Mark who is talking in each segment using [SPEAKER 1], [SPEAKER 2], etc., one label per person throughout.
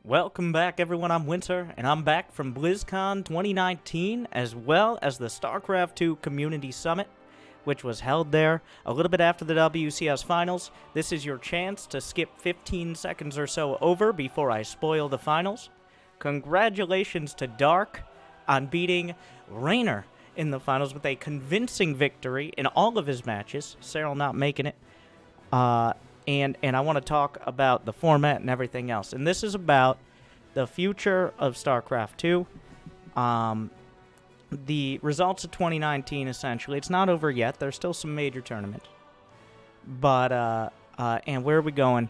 [SPEAKER 1] Welcome back, everyone. I'm Winter, and I'm back from BlizzCon 2019, as well as the StarCraft 2 Community Summit, which was held there a little bit after the WCS Finals. This is your chance to skip 15 seconds or so over before I spoil the finals. Congratulations to Dark on beating Raynor in the finals with a convincing victory in all of his matches. Cyril not making it. And I want to talk about the format and everything else. And this is about the future of StarCraft 2. The results of 2019, essentially. It's not over yet. There's still some major tournaments. But, and where are we going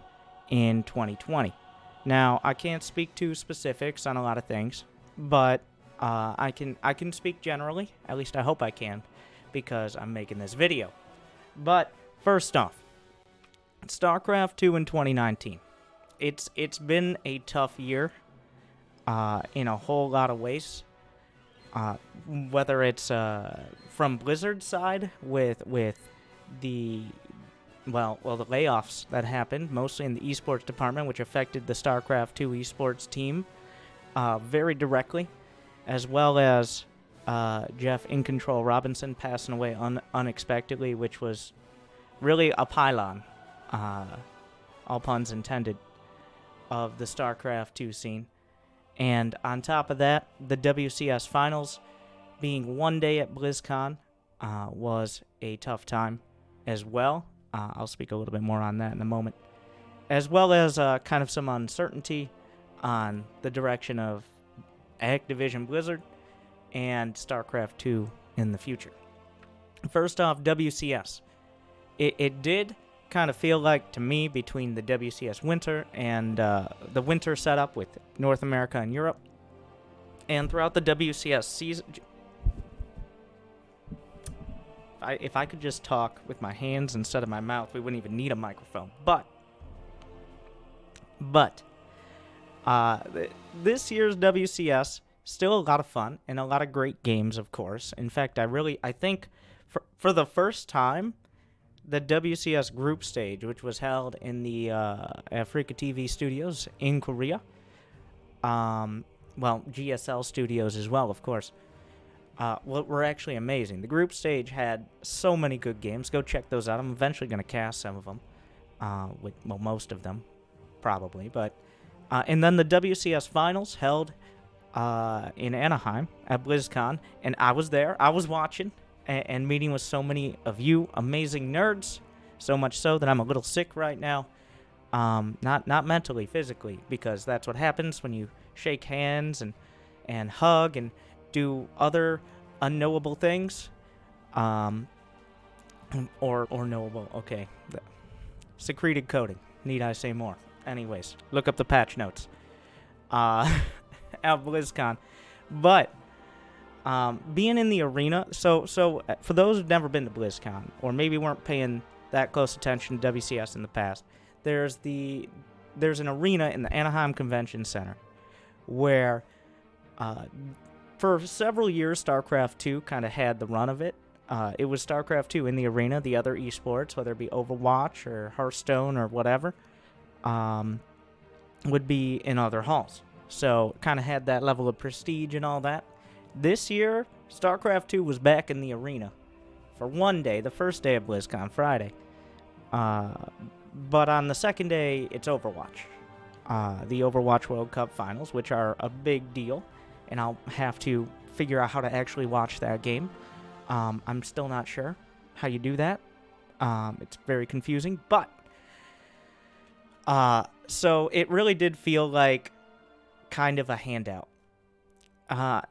[SPEAKER 1] in 2020? Now, I can't speak to specifics on a lot of things, but I can speak generally. At least I hope I can, because I'm making this video. But, first off, StarCraft 2 in 2019. It's been a tough year in a whole lot of ways. Whether it's from Blizzard's side with the layoffs that happened, mostly in the Esports department, which affected the StarCraft 2 Esports team very directly, as well as Jeff In Control Robinson passing away unexpectedly, which was really a pylon. All puns intended, of the StarCraft 2 scene. And on top of that, the WCS Finals being one day at BlizzCon was a tough time as well. I'll speak a little bit more on that in a moment. As well as kind of some uncertainty on the direction of Activision Blizzard and StarCraft 2 in the future. First off, WCS. It did kind of feel like, to me, between the WCS Winter and the Winter setup with North America and Europe, and throughout the WCS season, if I could just talk with my hands instead of my mouth, we wouldn't even need a microphone. But this year's WCS, still a lot of fun and a lot of great games, of course. In fact, I think for the first time, the WCS group stage, which was held in the Africa TV studios in Korea, GSL studios as well, of course, were actually amazing. The group stage had so many good games. Go check those out. I'm eventually going to cast some of them, most of them, probably. But and then the WCS finals held in Anaheim at BlizzCon, and I was there. I was watching. And meeting with so many of you amazing nerds, so much so that I'm a little sick right now. Not mentally, physically, because that's what happens when you shake hands and hug and do other unknowable things. Or knowable, okay. Secreted coding, need I say more? Anyways, look up the patch notes. At BlizzCon. But being in the arena, so for those who've never been to BlizzCon, or maybe weren't paying that close attention to WCS in the past, there's an arena in the Anaheim Convention Center where for several years StarCraft 2 kind of had the run of it. It was StarCraft 2 in the arena. The other esports, whether it be Overwatch or Hearthstone or whatever, would be in other halls. So kind of had that level of prestige and all that. This year, StarCraft 2 was back in the arena for one day, the first day of BlizzCon, Friday. But on the second day, it's Overwatch. The Overwatch World Cup Finals, which are a big deal, and I'll have to figure out how to actually watch that game. I'm still not sure how you do that. It's very confusing, but so it really did feel like kind of a handout.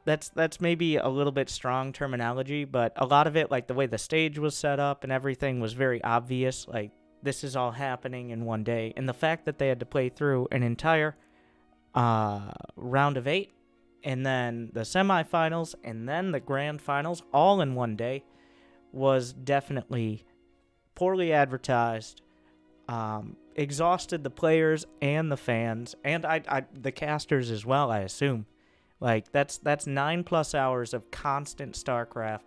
[SPEAKER 1] That's maybe a little bit strong terminology, but a lot of it, like the way the stage was set up and everything, was very obvious. Like, this is all happening in one day. And the fact that they had to play through an entire round of 8, and then the semifinals, and then the grand finals, all in one day, was definitely poorly advertised, exhausted the players and the fans, and the casters as well, I assume. Like, that's 9+ hours of constant StarCraft.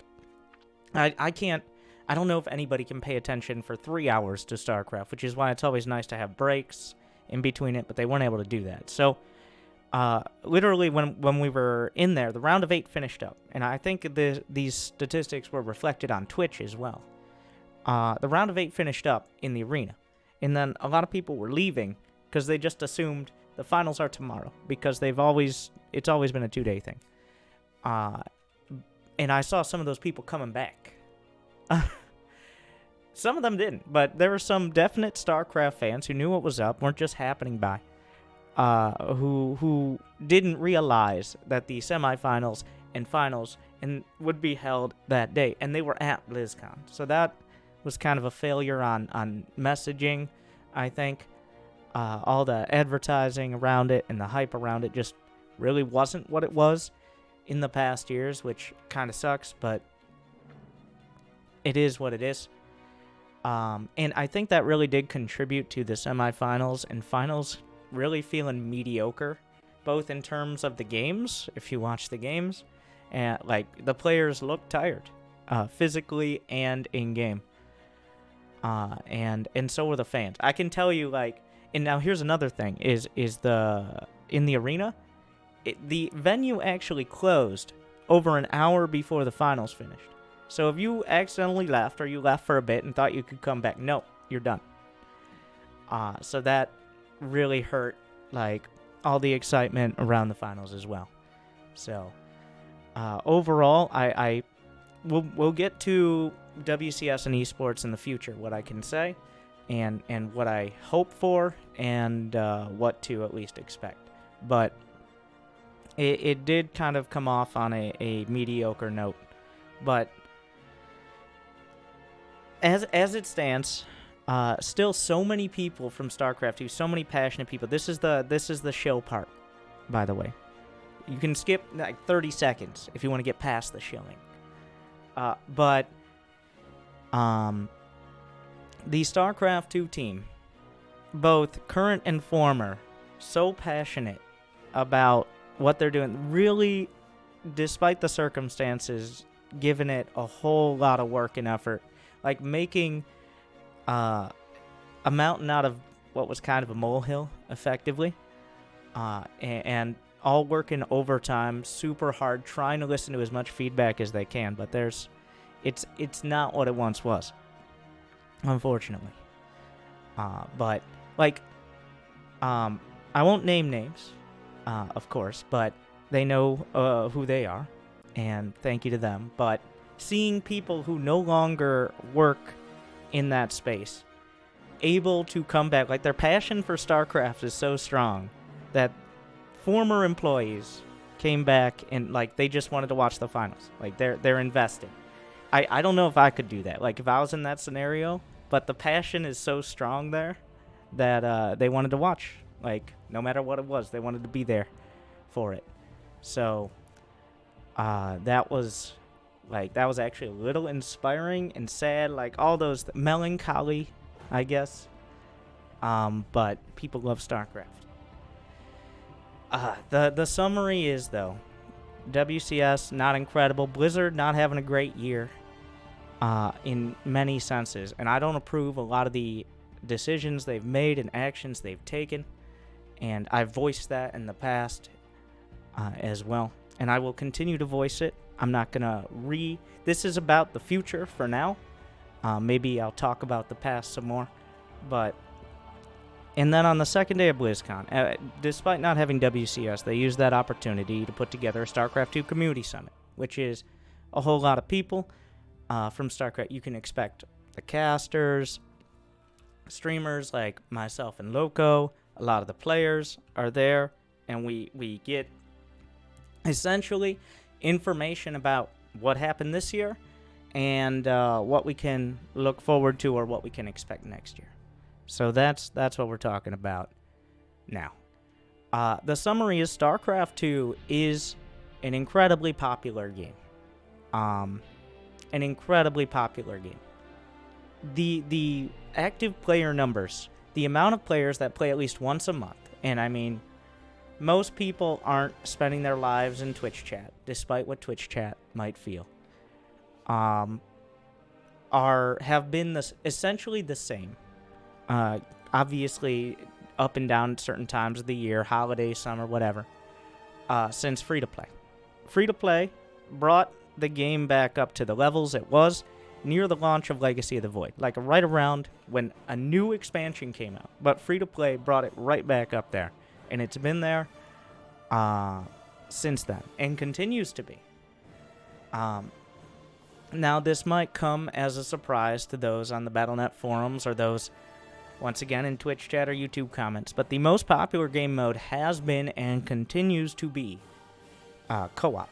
[SPEAKER 1] I don't know if anybody can pay attention for 3 hours to StarCraft, which is why it's always nice to have breaks in between it, but they weren't able to do that. So, literally when we were in there, the round of 8 finished up, and I think these statistics were reflected on Twitch as well. The round of 8 finished up in the arena, and then a lot of people were leaving because they just assumed the finals are tomorrow because it's always been a 2-day thing. And I saw some of those people coming back. Some of them didn't, but there were some definite StarCraft fans who knew what was up, weren't just happening by, who didn't realize that the semifinals and finals would be held that day, and they were at BlizzCon. So that was kind of a failure on messaging, I think. All the advertising around it and the hype around it just really wasn't what it was in the past years, which kind of sucks, but it is what it is. And I think that really did contribute to the semifinals and finals really feeling mediocre, both in terms of the games, if you watch the games, and like the players look tired, physically and in game. And so were the fans. I can tell you, like, and now here's another thing: is in the arena, the venue actually closed over an hour before the finals finished. So if you accidentally left, or you left for a bit and thought you could come back, no, you're done. So that really hurt, like, all the excitement around the finals as well. So overall, we'll get to WCS and esports in the future, what I can say, and what I hope for, and what to at least expect. But it did kind of come off on a mediocre note. But as it stands, still so many people from StarCraft 2, so many passionate people. This is the shill part, by the way. You can skip like 30 seconds if you want to get past the shilling. But the StarCraft 2 team, both current and former, so passionate about what they're doing, really, despite the circumstances, giving it a whole lot of work and effort, like making a mountain out of what was kind of a molehill, effectively, and all working overtime, super hard, trying to listen to as much feedback as they can, but it's not what it once was, unfortunately. But like, I won't name names, of course, but they know who they are, and thank you to them. But seeing people who no longer work in that space able to come back, like, their passion for StarCraft is so strong that former employees came back and, like, they just wanted to watch the finals. Like, they're invested. I don't know if I could do that, like, if I was in that scenario, but the passion is so strong there that they wanted to watch. Like, no matter what it was, they wanted to be there for it. So that was actually a little inspiring and sad, like all those melancholy, I guess. But people love StarCraft. The summary is, though, WCS not incredible, Blizzard not having a great year, in many senses, and I don't approve a lot of the decisions they've made and actions they've taken, and I've voiced that in the past as well, and I will continue to voice it. I'm not gonna this is about the future for now. Maybe I'll talk about the past some more, but. And then on the second day of BlizzCon, despite not having WCS, they used that opportunity to put together a StarCraft 2 Community Summit, which is a whole lot of people from StarCraft. You can expect the casters, streamers like myself and Loco. A lot of the players are there, and we get essentially information about what happened this year and what we can look forward to, or what we can expect next year. So that's what we're talking about now. The summary is StarCraft 2 is an incredibly popular game. An incredibly popular game. The active player numbers, the amount of players that play at least once a month, and I mean, most people aren't spending their lives in Twitch chat, despite what Twitch chat might feel. Have been essentially the same. Obviously, up and down at certain times of the year, holiday, summer, whatever. since free-to-play. Free-to-play brought the game back up to the levels it was near the launch of Legacy of the Void, like right around when a new expansion came out. But free-to-play brought it right back up there, and it's been there since then, and continues to be. Now, this might come as a surprise to those on the Battle.net forums or those, once again, in Twitch chat or YouTube comments, but the most popular game mode has been and continues to be co-op.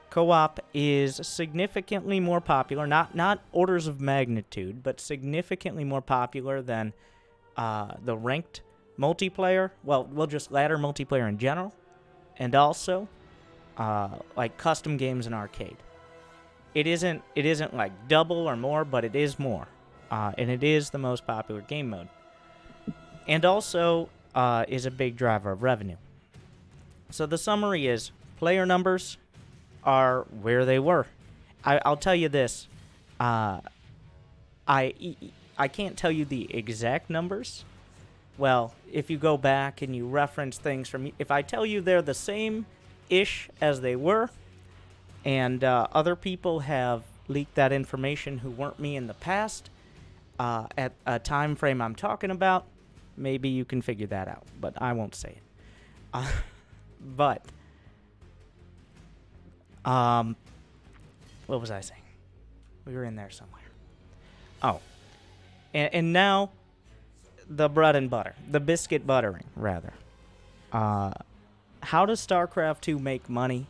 [SPEAKER 1] Co-op is significantly more popular, not orders of magnitude, but significantly more popular than the ranked multiplayer. Well, just ladder multiplayer in general, and also like custom games in arcade. It isn't like double or more, but it is more, and it is the most popular game mode, and also is a big driver of revenue. So the summary is player numbers are where they were. I'll tell you this. I can't tell you the exact numbers. Well, if you go back and you reference things from... If I tell you they're the same-ish as they were, and other people have leaked that information who weren't me in the past, at a time frame I'm talking about, maybe you can figure that out, but I won't say it. But... what was I saying? We were in there somewhere. Oh. And now, the bread and butter. The biscuit buttering, rather. How does StarCraft 2 make money?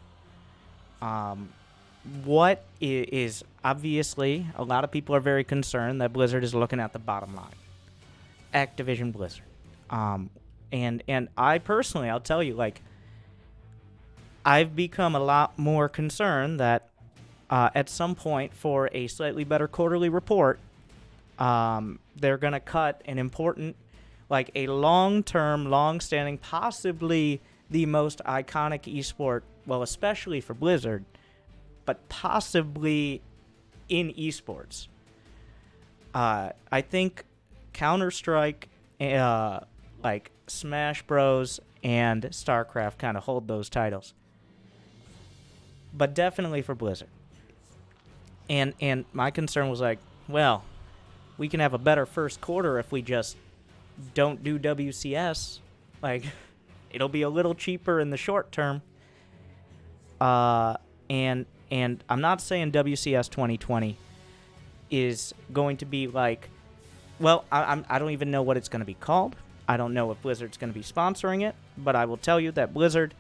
[SPEAKER 1] What is obviously, a lot of people are very concerned that Blizzard is looking at the bottom line. Activision Blizzard. And I personally, I'll tell you, like, I've become a lot more concerned that at some point for a slightly better quarterly report, they're going to cut an important, like a long-term, long-standing, possibly the most iconic esport, well, especially for Blizzard, but possibly in esports. I think Counter-Strike, like Smash Bros. And StarCraft kind of hold those titles. But definitely for Blizzard. And my concern was like, well, we can have a better first quarter if we just don't do WCS. Like, it'll be a little cheaper in the short term. And I'm not saying WCS 2020 is going to be like, well, I don't even know what it's going to be called. I don't know if Blizzard's going to be sponsoring it, but I will tell you that Blizzard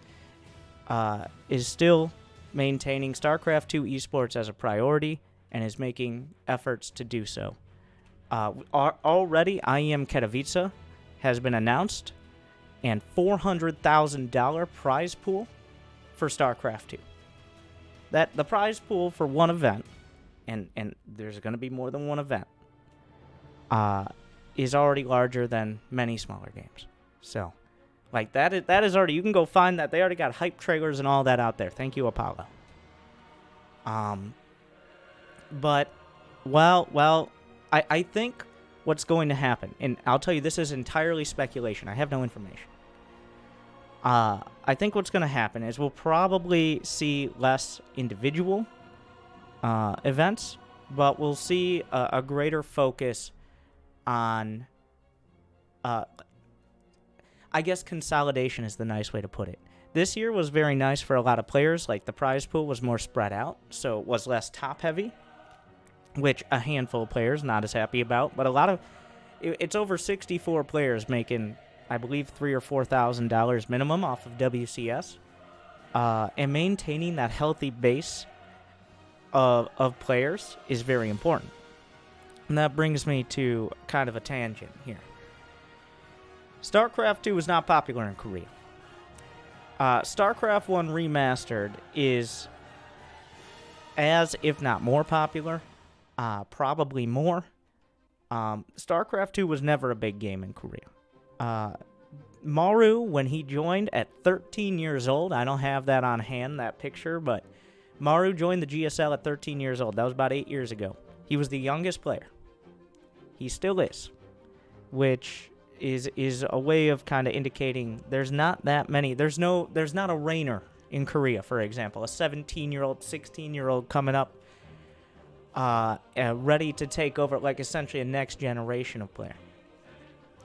[SPEAKER 1] is still maintaining StarCraft 2 esports as a priority and is making efforts to do so. Already, IEM Katowice has been announced, and $400,000 prize pool for StarCraft 2. That the prize pool for one event, and there's going to be more than one event, is already larger than many smaller games. So, like, that is already, you can go find that. They already got hype trailers and all that out there. Thank you, Apollo. But, well, I think what's going to happen, and I'll tell you, this is entirely speculation. I have no information. I think what's going to happen is we'll probably see less individual events, but we'll see a greater focus on, I guess consolidation is the nice way to put it. This year was very nice for a lot of players. Like, the prize pool was more spread out, so it was less top-heavy, which a handful of players not as happy about. But it's over 64 players making, I believe, $3,000 or $4,000 minimum off of WCS, and maintaining that healthy base of players is very important. And that brings me to kind of a tangent here. StarCraft 2 is not popular in Korea. StarCraft 1 Remastered is as, if not more popular, probably more. StarCraft 2 was never a big game in Korea. Maru, when he joined at 13 years old, I don't have that on hand, that picture, but Maru joined the GSL at 13 years old. That was about 8 years ago. He was the youngest player. He still is, which is a way of kind of indicating there's not that many. There's not a Rainer in Korea, for example, a 17-year-old, 16-year-old coming up, ready to take over, like essentially a next generation of player.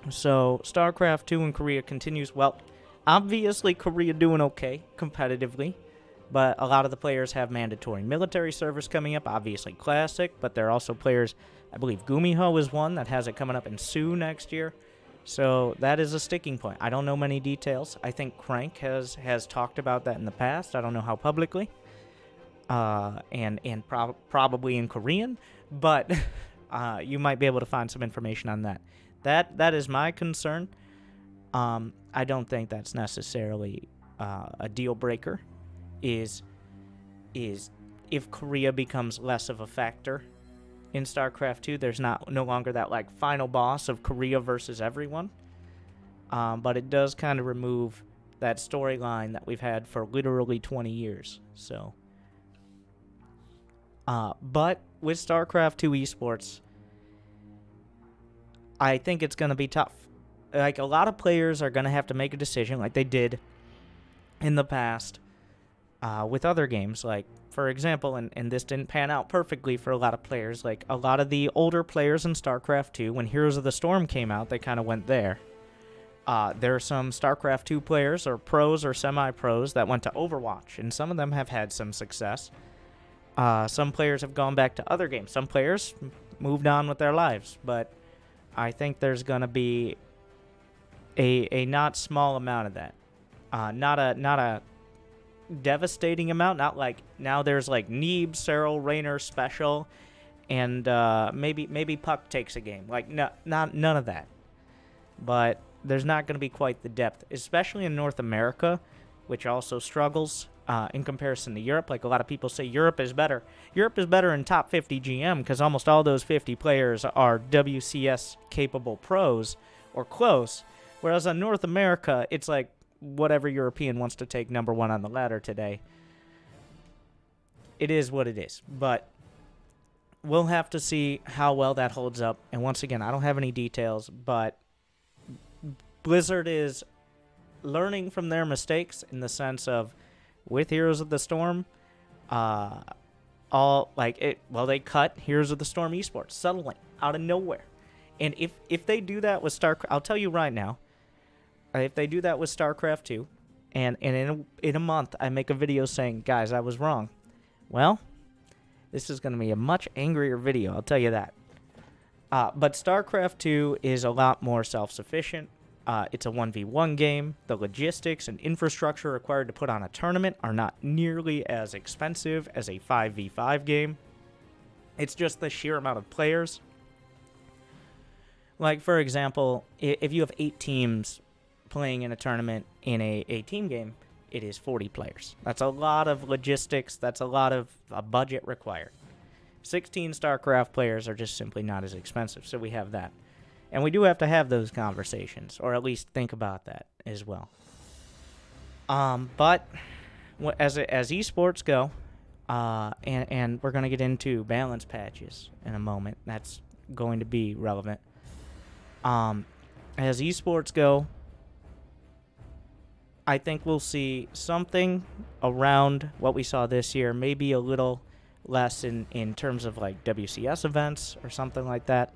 [SPEAKER 1] So StarCraft 2 in Korea continues. Well, obviously Korea doing okay competitively, but a lot of the players have mandatory military service coming up. Obviously Classic, but there are also players. I believe Gumiho is one that has it coming up in Sue next year. So that is a sticking point. I don't know many details. I think Crank has talked about that in the past. I don't know how publicly, and probably in Korean, but you might be able to find some information on that. That is my concern. I don't think that's necessarily a deal breaker. Is if Korea becomes less of a factor in StarCraft 2, there's no longer that like final boss of Korea versus everyone. But it does kind of remove that storyline that we've had for literally 20 years. So, but with StarCraft 2 Esports, I think it's going to be tough. Like, a lot of players are going to have to make a decision like they did in the past with other games. Like, for example, and this didn't pan out perfectly for a lot of players, like a lot of the older players in StarCraft 2, when Heroes of the Storm came out, they kind of went there. There are some StarCraft 2 players, or pros or semi-pros, that went to Overwatch, and some of them have had some success. Some players have gone back to other games. Some players moved on with their lives, but I think there's going to be a not small amount of that. Not a devastating amount, not like now there's like Neeb, Cyril, Raynor special, and maybe Puck takes a game. Like, none of that. But there's not going to be quite the depth, especially in North America, which also struggles in comparison to Europe. Like, a lot of people say Europe is better. Europe is better in top 50 GM because almost all those 50 players are WCS-capable pros or close, whereas in North America, it's like whatever European wants to take number one on the ladder today. It is what it is, but we'll have to see how well that holds up. And once again, I don't have any details, but Blizzard is learning from their mistakes in the sense of, with Heroes of the Storm, they cut Heroes of the Storm Esports suddenly out of nowhere. And if they do that with StarCraft, I'll tell you right now, if they do that with StarCraft 2, and in a month I make a video saying, guys, I was wrong, well, this is going to be a much angrier video, I'll tell you that. But StarCraft 2 is a lot more self-sufficient. It's a 1v1 game. The logistics and infrastructure required to put on a tournament are not nearly as expensive as a 5v5 game. It's just the sheer amount of players. Like, for example, if you have 8 teams playing in a tournament in a team game, it is 40 players. That's a lot of logistics. That's a lot of a budget required. 16 StarCraft players are just simply not as expensive, so we have that. And we do have to have those conversations, or at least think about that as well. But as esports go, and we're going to get into balance patches in a moment. That's going to be relevant. As esports go, I think we'll see something around what we saw this year, maybe a little less in terms of like WCS events or something like that.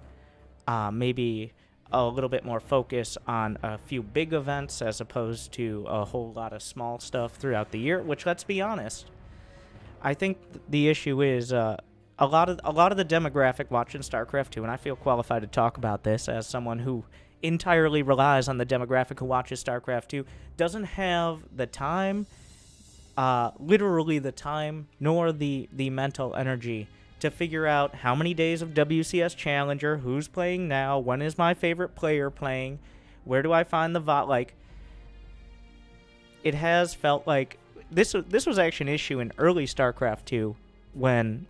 [SPEAKER 1] Maybe a little bit more focus on a few big events as opposed to a whole lot of small stuff throughout the year, which, let's be honest, I think the issue is a lot of the demographic watching StarCraft 2, and I feel qualified to talk about this as someone who entirely relies on the demographic who watches StarCraft 2, doesn't have the time, literally the time, nor the mental energy to figure out how many days of WCS Challenger, who's playing now, when is my favorite player playing, where do I find the VOD. Like, it has felt like this was actually an issue in early StarCraft 2, when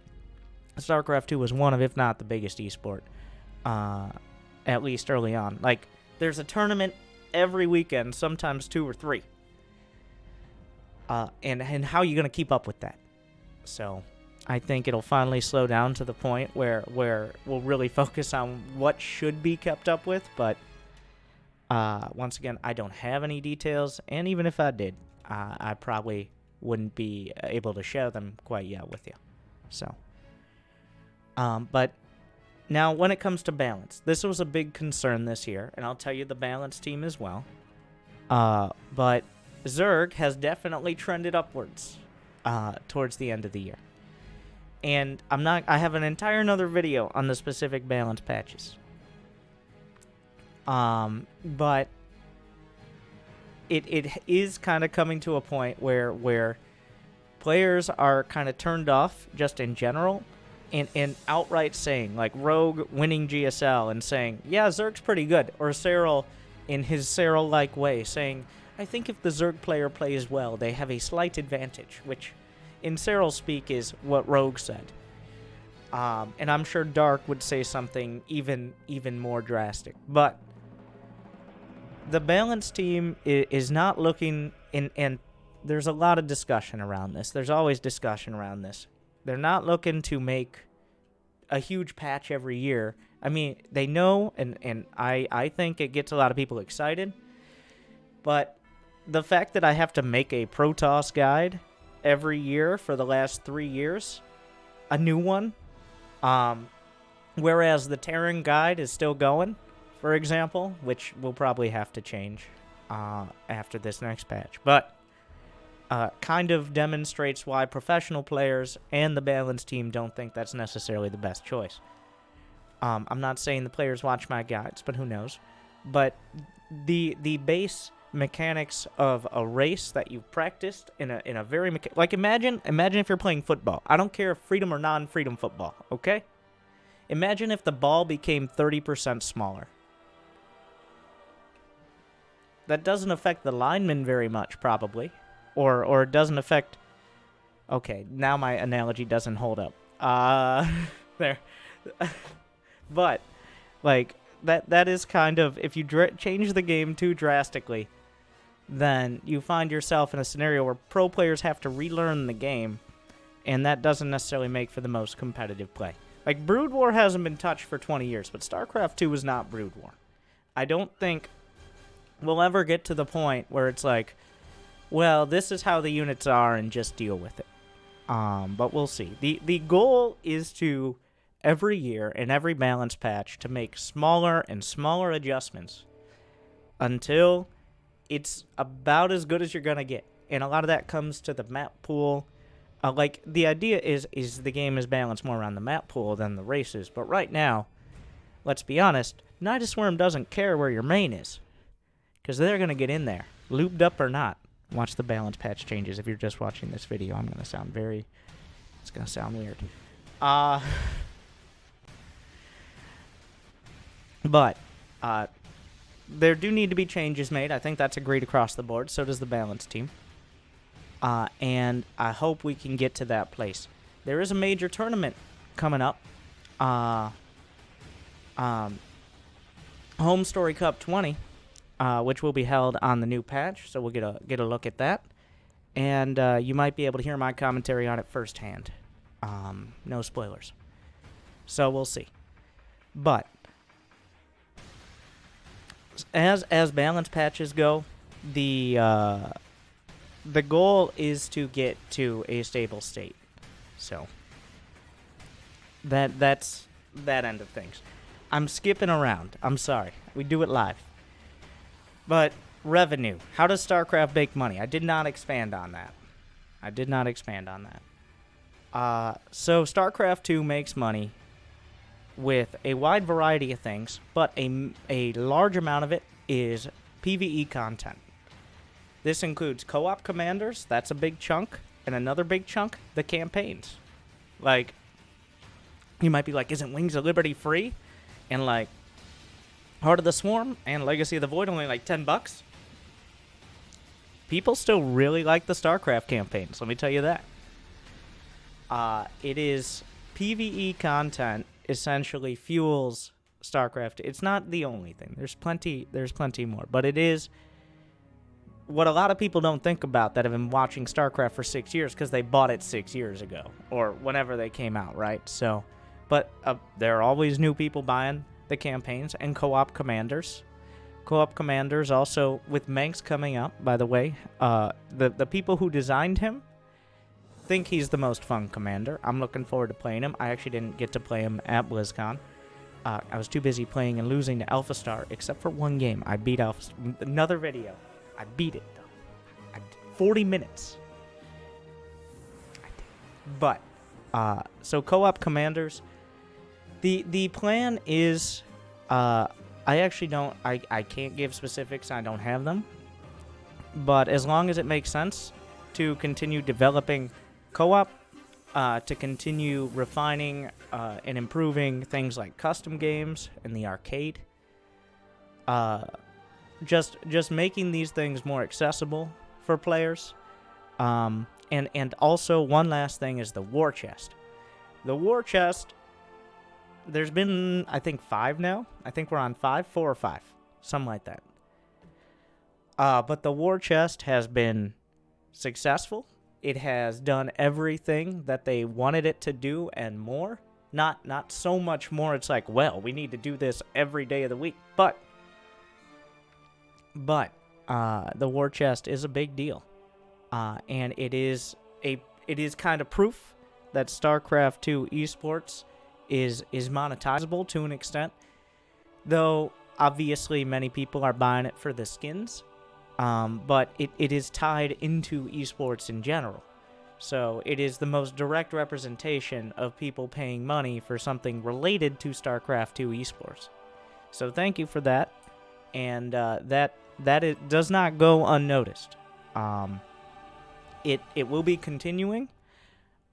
[SPEAKER 1] StarCraft 2 was one of, if not the biggest esport, at least early on. Like, there's a tournament every weekend, sometimes 2 or 3. And how are you going to keep up with that? So I think it'll finally slow down to the point where we'll really focus on what should be kept up with. But Once again, I don't have any details, and even if I did, I probably wouldn't be able to share them quite yet with you. So, but now when it comes to balance, this was a big concern this year, and I'll tell you the balance team as well. But Zerg has definitely trended upwards towards the end of the year. And I have an entire another video on the specific balance patches. But it is kind of coming to a point where players are kind of turned off just in general and outright saying, like Rogue winning GSL and saying, yeah, Zerg's pretty good. Or Cyril in his Cyril-like way saying, I think if the Zerg player plays well, they have a slight advantage, which in Cyril speak is what Rogue said. And I'm sure Dark would say something even more drastic. But the balance team is not looking, and there's a lot of discussion around this. There's always discussion around this. They're not looking to make a huge patch every year. I mean, they know, and I think it gets a lot of people excited. But the fact that I have to make a Protoss guide every year for the last 3 years, a new one, whereas the Terran guide is still going, for example, which will probably have to change after this next patch. But kind of demonstrates why professional players and the balance team don't think that's necessarily the best choice. I'm not saying the players watch my guides, but who knows. But the base mechanics of a race that you've practiced in a very like imagine if you're playing football. I don't care if freedom or non-freedom football, okay? Imagine if the ball became 30% smaller. That doesn't affect the linemen very much, probably. Or it doesn't affect... Okay, now my analogy doesn't hold up. There. But, like, that is kind of... If you change the game too drastically, then you find yourself in a scenario where pro players have to relearn the game, and that doesn't necessarily make for the most competitive play. Like, Brood War hasn't been touched for 20 years, but StarCraft 2 is not Brood War. I don't think we'll ever get to the point where it's like, well, this is how the units are and just deal with it. But we'll see. The goal is to, every year in every balance patch, to make smaller and smaller adjustments until it's about as good as you're going to get. And a lot of that comes to the map pool. Like, the idea is the game is balanced more around the map pool than the races. But right now, let's be honest, Nidus Worm doesn't care where your main is. Because they're going to get in there, looped up or not. Watch the balance patch changes. If you're just watching this video, I'm going to sound it's going to sound weird. But there do need to be changes made. I think that's agreed across the board. So does the balance team. And I hope we can get to that place. There is a major tournament coming up. Home Story Cup 20. Which will be held on the new patch, so we'll get a look at that. And you might be able to hear my commentary on it firsthand. No spoilers. So we'll see. But as balance patches go, the goal is to get to a stable state. So that's that end of things. I'm skipping around. I'm sorry. We do it live. But revenue. How does StarCraft make money? I did not expand on that. So StarCraft 2 makes money with a wide variety of things, but a large amount of it is PvE content. This includes co-op commanders. That's a big chunk. And another big chunk, the campaigns. Like, you might be like, isn't Wings of Liberty free? And like, Heart of the Swarm and Legacy of the Void only like $10. People still really like the StarCraft campaigns, let me tell you that. It is PvE content essentially fuels StarCraft. It's not the only thing. There's plenty more, but it is what a lot of people don't think about that have been watching StarCraft for 6 years because they bought it 6 years ago or whenever they came out, right? So, but there are always new people buying the campaigns and co-op commanders. Co-op Commanders also, with Manx coming up, by the way, the people who designed him think he's the most fun commander. I'm looking forward to playing him. I actually didn't get to play him at BlizzCon. I was too busy playing and losing to Alpha Star, except for one game. I beat Alpha Star. Another video. I beat it, though. 40 minutes. I did. But, so Co-op Commanders, the plan is, I actually don't, I can't give specifics. I don't have them. But as long as it makes sense to continue developing co-op, to continue refining and improving things like custom games in the arcade, just making these things more accessible for players, and also one last thing is the war chest. The war chest, there's been, I think, 5 now. I think we're on 4 or 5, something like that. But the war chest has been successful. It has done everything that they wanted it to do and more. Not so much more. It's like, well, we need to do this every day of the week. But the war chest is a big deal, and it is kind of proof that StarCraft 2 Esports is monetizable to an extent. Though obviously many people are buying it for the skins. But it is tied into esports in general. So it is the most direct representation of people paying money for something related to StarCraft 2 esports. So thank you for that. And it does not go unnoticed. It will be continuing.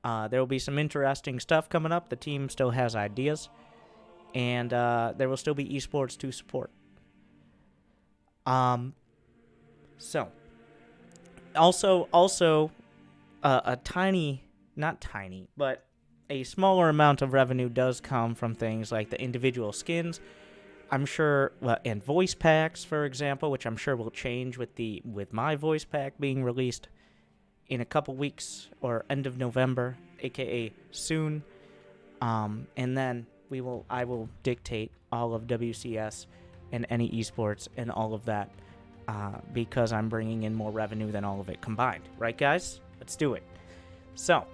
[SPEAKER 1] There will be some interesting stuff coming up. The team still has ideas. And there will still be esports to support. So, also, a tiny, not tiny, but a smaller amount of revenue does come from things like the individual skins. I'm sure, and voice packs, for example, which I'm sure will change with my voice pack being released in a couple weeks or end of November, aka soon. And then I will dictate all of WCS and any esports and all of that. Because I'm bringing in more revenue than all of it combined. Right, guys? Let's do it. So,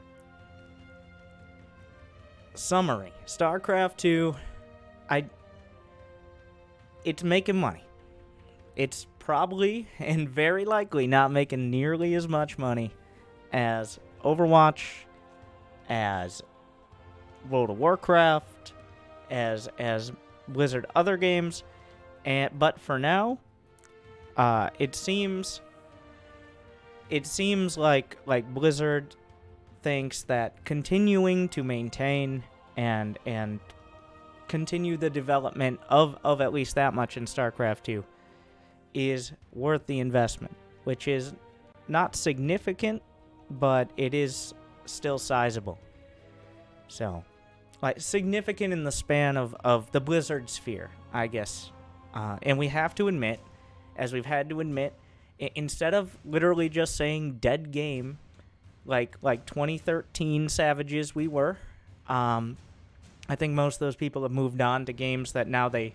[SPEAKER 1] summary. StarCraft 2, it's making money. It's probably and very likely not making nearly as much money as Overwatch, as World of Warcraft, as Blizzard other games, but for now, it seems like Blizzard thinks that continuing to maintain and continue the development of at least that much in StarCraft 2 is worth the investment, which is not significant, but it is still sizable. So, like, significant in the span of the Blizzard sphere, I guess. And we have to admit, as we've had to admit, instead of literally just saying dead game, like 2013 savages we were, I think most of those people have moved on to games that now they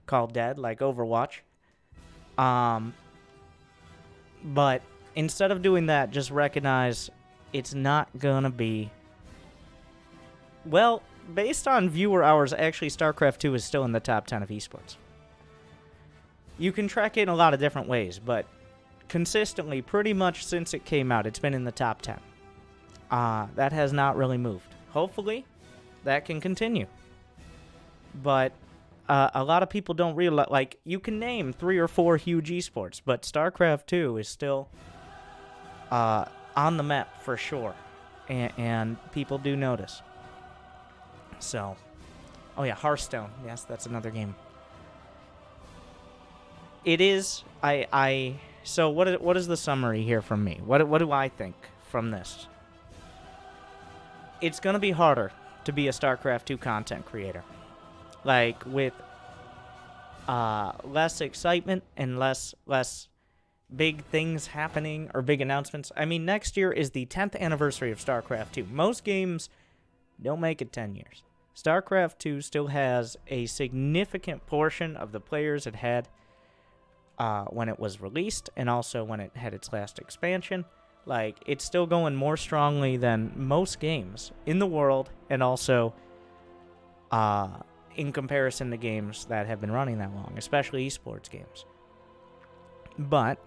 [SPEAKER 1] call dead, like Overwatch. But instead of doing that, just recognize it's not gonna be... Well, based on viewer hours, actually StarCraft 2 is still in the top 10 of esports. You can track it in a lot of different ways, but consistently, pretty much since it came out, it's been in the top 10. That has not really moved. Hopefully, that can continue. But a lot of people don't realize, like, you can name 3 or 4 huge esports, but StarCraft 2 is still on the map for sure. And people do notice. So, oh yeah, Hearthstone. Yes, that's another game. It is, so what is the summary here from me? What do I think from this? It's going to be harder to be a StarCraft 2 content creator. Like, with less excitement and less big things happening or big announcements. I mean, next year is the 10th anniversary of StarCraft 2. Most games don't make it 10 years. StarCraft 2 still has a significant portion of the players it had when it was released, and also when it had its last expansion. Like, it's still going more strongly than most games in the world, and also in comparison to games that have been running that long, especially esports games. But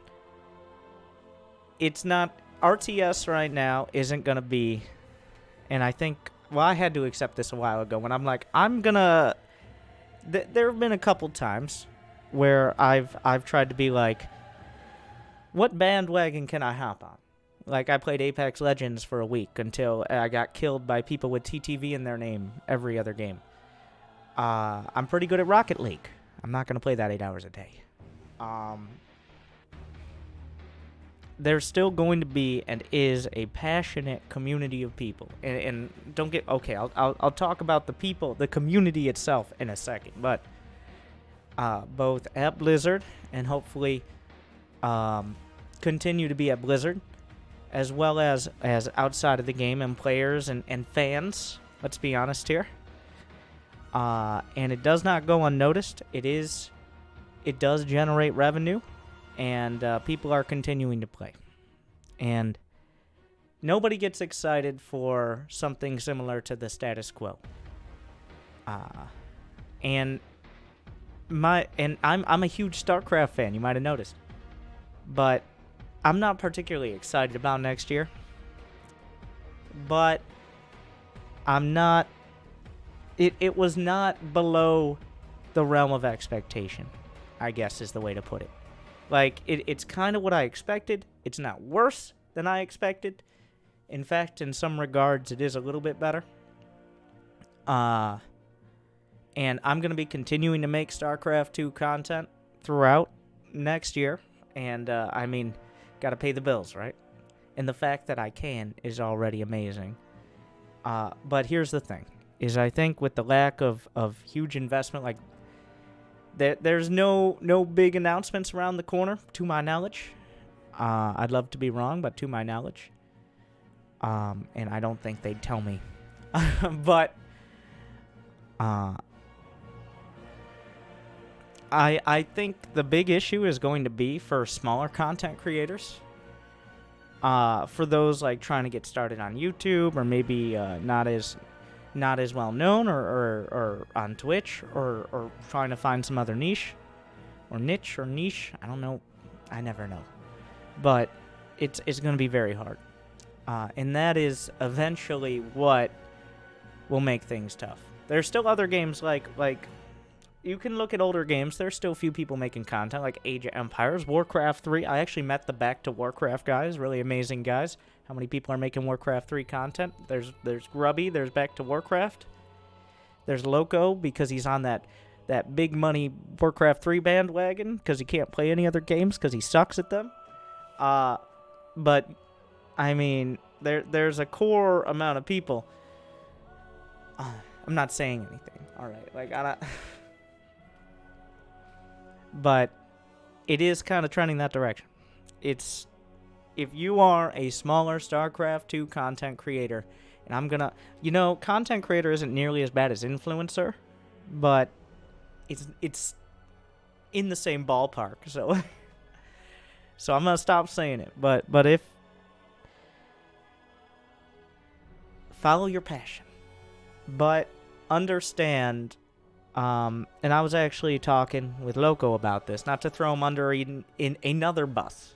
[SPEAKER 1] it's not... RTS right now isn't going to be... And I think... Well, I had to accept this a while ago when I'm like, I'm going to... There have been a couple times where I've tried to be like, what bandwagon can I hop on? Like, I played Apex Legends for a week until I got killed by people with TTV in their name every other game. I'm pretty good at Rocket League. I'm not going to play that 8 hours a day. There's still going to be and is a passionate community of people. And don't get... Okay, I'll talk about the people, the community itself in a second. But both at Blizzard and hopefully continue to be at Blizzard, as well as outside of the game, and players and fans, let's be honest here. And it does not go unnoticed. It does generate revenue, and people are continuing to play. And nobody gets excited for something similar to the status quo. And I'm a huge StarCraft fan, you might have noticed. But I'm not particularly excited about next year. But I'm not... It was not below the realm of expectation, I guess is the way to put it. Like, it's kind of what I expected. It's not worse than I expected. In fact, in some regards, it is a little bit better. And I'm going to be continuing to make StarCraft 2 content throughout next year. And, I mean, got to pay the bills, right? And the fact that I can is already amazing. But here's the thing, is I think with the lack of huge investment, like, there's no big announcements around the corner, to my knowledge. I'd love to be wrong, but to my knowledge. And I don't think they'd tell me. But I think the big issue is going to be for smaller content creators. For those like trying to get started on YouTube, or maybe not as well known, or on Twitch, or trying to find some other niche. I don't know. I never know. But it's going to be very hard. And that is eventually what will make things tough. There's still other games like you can look at older games. There's still a few people making content, like Age of Empires, Warcraft 3. I actually met the Back to Warcraft guys, really amazing guys. How many people are making Warcraft 3 content? There's Grubby, there's Back to Warcraft. There's Loco, because he's on that big money Warcraft 3 bandwagon, because he can't play any other games because he sucks at them. But I mean, there's a core amount of people. I'm not saying anything. All right, like I don't. But it is kind of trending that direction. It's, if you are a smaller StarCraft 2 content creator, and I'm gonna, content creator isn't nearly as bad as influencer, but it's in the same ballpark. So so I'm gonna stop saying it. But if follow your passion, but understand. And I was actually talking with Loco about this, not to throw him under in another bus,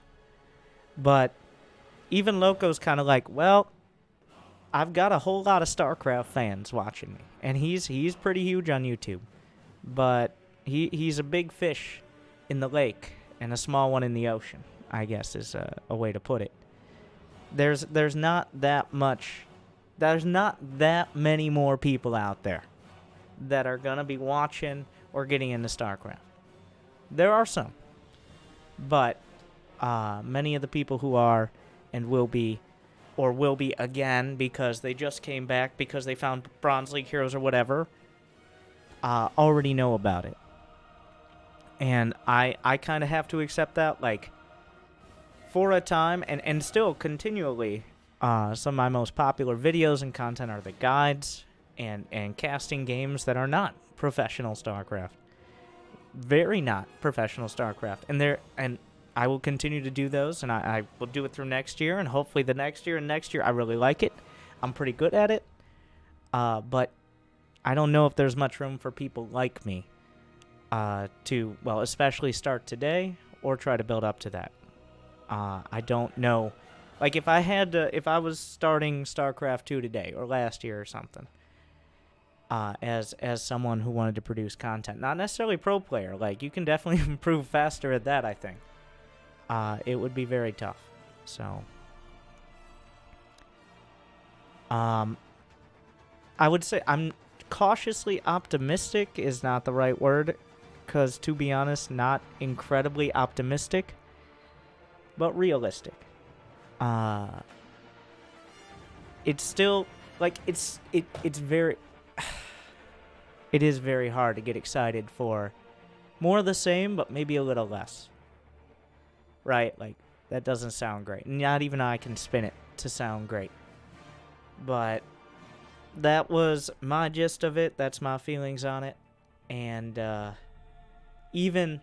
[SPEAKER 1] but even Loco's kind of like, well, I've got a whole lot of StarCraft fans watching me, and he's pretty huge on YouTube, but he's a big fish in the lake and a small one in the ocean, I guess is a way to put it. There's not that many more people out there that are going to be watching or getting into StarCraft. There are some. But many of the people who are and will be, or will be again because they just came back because they found Bronze League heroes or whatever, already know about it. And I kind of have to accept that, like, for a time, and still continually, some of my most popular videos and content are the guides and casting games that are not professional StarCraft. very not professional StarCraft, and I will continue to do those, and I will do it through next year, and hopefully the next year and next year I really like it. I'm pretty good at it, but I don't know if there's much room for people like me to, well, especially start today or try to build up to that. I don't know. Like, if I was starting StarCraft 2 today or last year or something, as someone who wanted to produce content, not necessarily pro player, like, you can definitely improve faster at that, I think. It would be very tough. So, I would say I'm cautiously optimistic is not the right word, because, to be honest, not incredibly optimistic, but realistic. It's still, like, it's very, it is very hard to get excited for more of the same, but maybe a little less. Right? Like, that doesn't sound great. Not even I can spin it to sound great. But that was my gist of it. That's my feelings on it. And even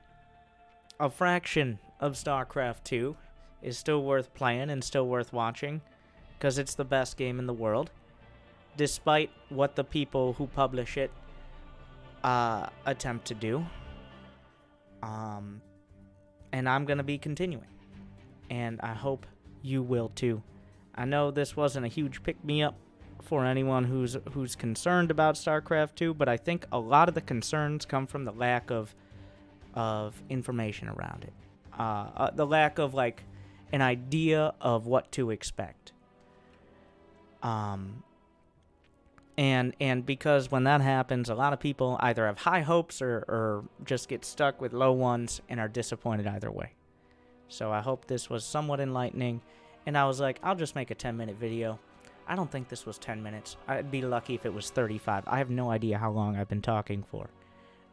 [SPEAKER 1] a fraction of StarCraft 2 is still worth playing and still worth watching, because it's the best game in the world, despite what the people who publish it attempt to do. And I'm going to be continuing. And I hope you will too. I know this wasn't a huge pick-me-up for anyone who's concerned about StarCraft 2, but I think a lot of the concerns come from the lack of information around it. The lack of, like, an idea of what to expect. And because when that happens, a lot of people either have high hopes or just get stuck with low ones and are disappointed either way. So I hope this was somewhat enlightening. And I was like, I'll just make a 10-minute video. I don't think this was 10 minutes. I'd be lucky if it was 35. I have no idea how long I've been talking for.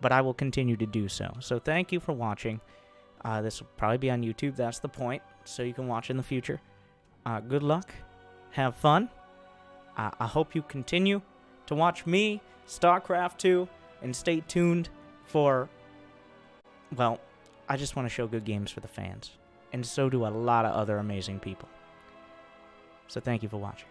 [SPEAKER 1] But I will continue to do so. So thank you for watching. This will probably be on YouTube. That's the point. So you can watch in the future. Good luck. Have fun. I hope you continue to watch me, StarCraft 2, and stay tuned for, well, I just want to show good games for the fans. And so do a lot of other amazing people. So thank you for watching.